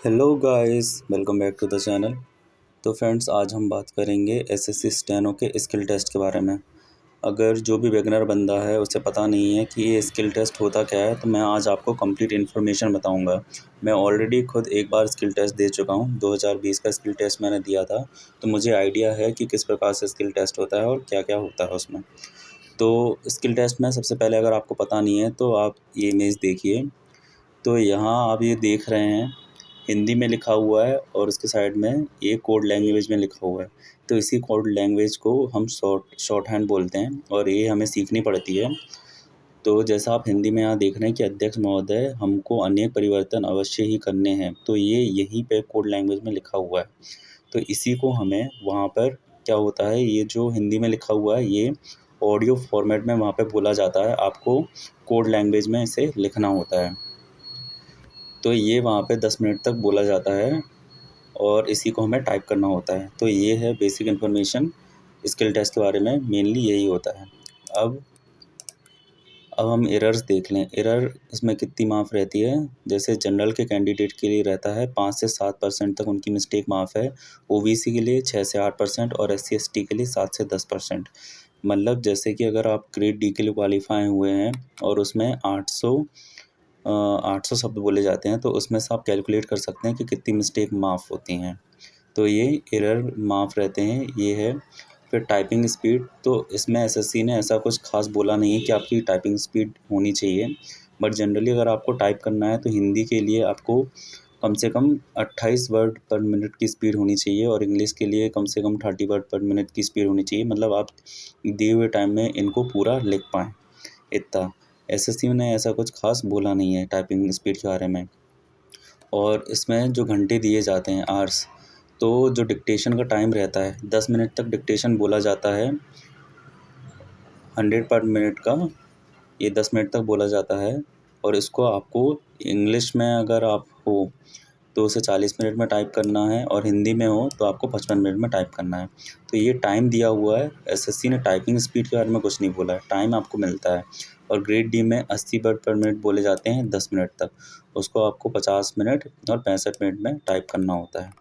Hello guys, welcome back to the channel. तो friends, आज हम बात करेंगे एसएससी स्टेनो के स्किल टेस्ट के बारे में। अगर जो भी बिगनर बंदा है उसे पता नहीं है कि ये स्किल टेस्ट होता क्या है, तो मैं आज आपको कंप्लीट इन्फॉर्मेशन बताऊंगा। मैं ऑलरेडी खुद एक बार स्किल टेस्ट दे चुका हूं। 2020 का स्किल टेस्ट मैंने दिया था, तो मुझे आइडिया है कि किस प्रकार से स्किल टेस्ट होता है और क्या क्या होता है उसमें। तो स्किल टेस्ट में सबसे पहले, अगर आपको पता नहीं है तो आप ये इमेज देखिए। तो यहाँ आप ये देख रहे हैं, हिंदी में लिखा हुआ है और उसके साइड में ये कोड लैंग्वेज में लिखा हुआ है। तो इसी कोड लैंग्वेज को हम शॉर्ट हैंड बोलते हैं और ये हमें सीखनी पड़ती है। तो जैसा आप हिंदी में यहाँ देख रहे हैं कि अध्यक्ष महोदय, हमको अनेक परिवर्तन अवश्य ही करने हैं, तो ये यहीं पे कोड लैंग्वेज में लिखा हुआ है। तो इसी को हमें वहाँ पर क्या होता है, ये जो हिंदी में लिखा हुआ है ये ऑडियो फॉर्मेट में वहाँ पे बोला जाता है। आपको कोड लैंग्वेज में इसे लिखना होता है। तो ये वहाँ पे 10 मिनट तक बोला जाता है और इसी को हमें टाइप करना होता है। तो ये है बेसिक इन्फॉर्मेशन स्किल टेस्ट के बारे में, मेनली यही होता है। अब हम एरर्स देख लें। एरर इसमें कितनी माफ़ रहती है। जैसे जनरल के कैंडिडेट के लिए रहता है 5 से 7% तक उनकी मिस्टेक माफ़ है। ओबीसी के लिए 6 से 8% और एससी एसटी के लिए 7 से 10%। मतलब जैसे कि अगर आप ग्रेड डी के लिए क्वालिफाई हुए हैं और उसमें 800 शब्द बोले जाते हैं, तो उसमें से आप कैलकुलेट कर सकते हैं कि कितनी मिस्टेक माफ़ होती हैं। तो ये एरर माफ़ रहते हैं, ये है। फिर टाइपिंग स्पीड, तो इसमें एसएससी ने ऐसा कुछ खास बोला नहीं है कि आपकी टाइपिंग स्पीड होनी चाहिए। बट जनरली अगर आपको टाइप करना है तो हिंदी के लिए आपको कम से कम 28 वर्ड पर मिनट की स्पीड होनी चाहिए और इंग्लिश के लिए कम से कम 30 वर्ड पर मिनट की स्पीड होनी चाहिए। मतलब आप दिए हुए टाइम में इनको पूरा लिख पाएँ, इतना। एसएससी ने ऐसा कुछ खास बोला नहीं है टाइपिंग स्पीड के बारे में। और इसमें जो घंटे दिए जाते हैं, आवर्स, तो जो डिक्टेशन का टाइम रहता है 10 मिनट तक डिक्टेशन बोला जाता है। 100 पर मिनट का ये 10 मिनट तक बोला जाता है। और इसको आपको इंग्लिश में अगर आप हो तो उसे 40 मिनट में टाइप करना है और हिंदी में हो तो आपको 55 मिनट में टाइप करना है। तो ये टाइम दिया हुआ है। एसएससी ने टाइपिंग स्पीड के बारे में कुछ नहीं बोला है, टाइम आपको मिलता है। और ग्रेड डी में 80 वर्ड पर मिनट बोले जाते हैं 10 मिनट तक, उसको आपको 50 मिनट और 65 मिनट में टाइप करना होता है।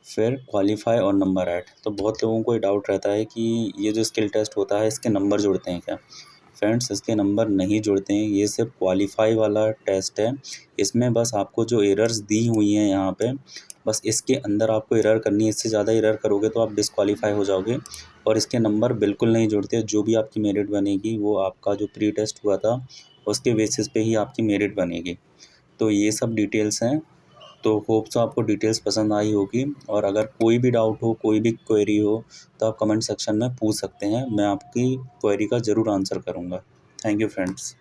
फिर क्वालीफाई और नंबर ऐड। तो बहुत लोगों को ये डाउट रहता है कि ये जो स्किल टेस्ट होता है इसके नंबर जुड़ते हैं क्या। फ्रेंड्स, इसके नंबर नहीं जुड़ते हैं, ये सिर्फ क्वालीफाई वाला टेस्ट है। इसमें बस आपको जो एरर्स दी हुई हैं यहाँ पे, बस इसके अंदर आपको एरर करनी है। इससे ज़्यादा एरर करोगे तो आप डिसक्वालीफाई हो जाओगे और इसके नंबर बिल्कुल नहीं जुड़ते। जो भी आपकी मेरिट बनेगी वो आपका जो प्री टेस्ट हुआ था उसके बेसिस पे ही आपकी मेरिट बनेगी। तो ये सब डिटेल्स हैं। तो होप सो आपको डिटेल्स पसंद आई होगी। और अगर कोई भी डाउट हो, कोई भी क्वेरी हो, तो आप कमेंट सेक्शन में पूछ सकते हैं। मैं आपकी क्वेरी का ज़रूर आंसर करूँगा। Thank you friends.